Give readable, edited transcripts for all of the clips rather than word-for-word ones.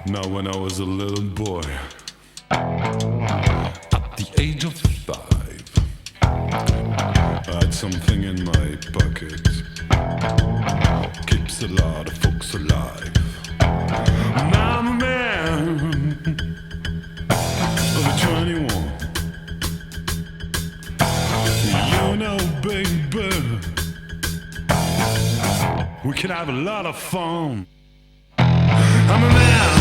Now when I was a little boy, at the age of 5, I had something in my pocket, keeps a lot of folks alive. Now I'm a man of 21. You know, baby, we can have a lot of fun. I'm a man.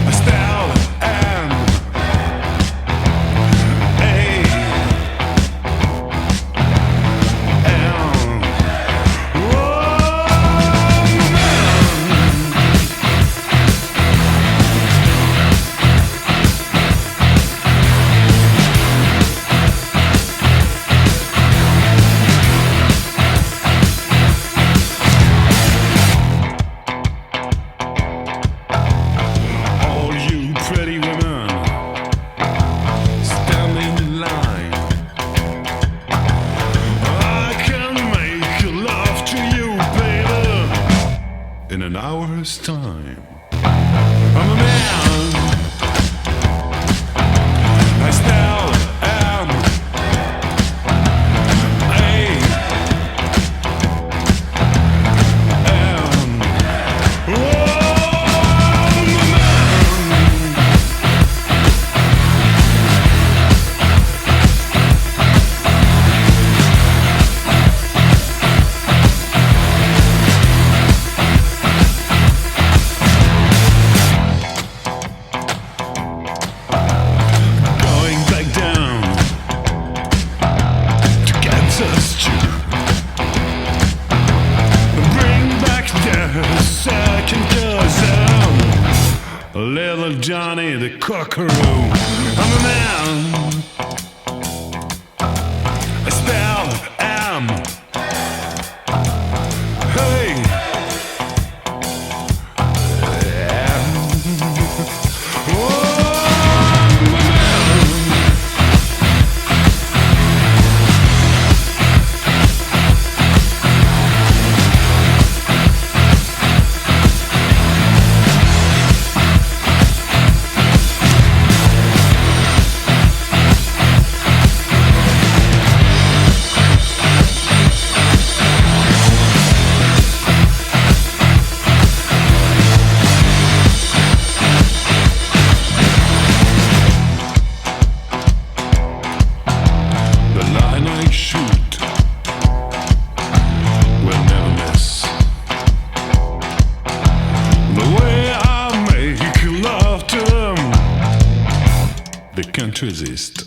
I style and A and pretty women standing in line. I can make love to you, baby, in an hour's time. I'm a man. I style am second cousin, little Johnny the Cockaroo. I'm a man. I spell am. Hey. Shoot will never miss. The way I make love to them, they can't resist.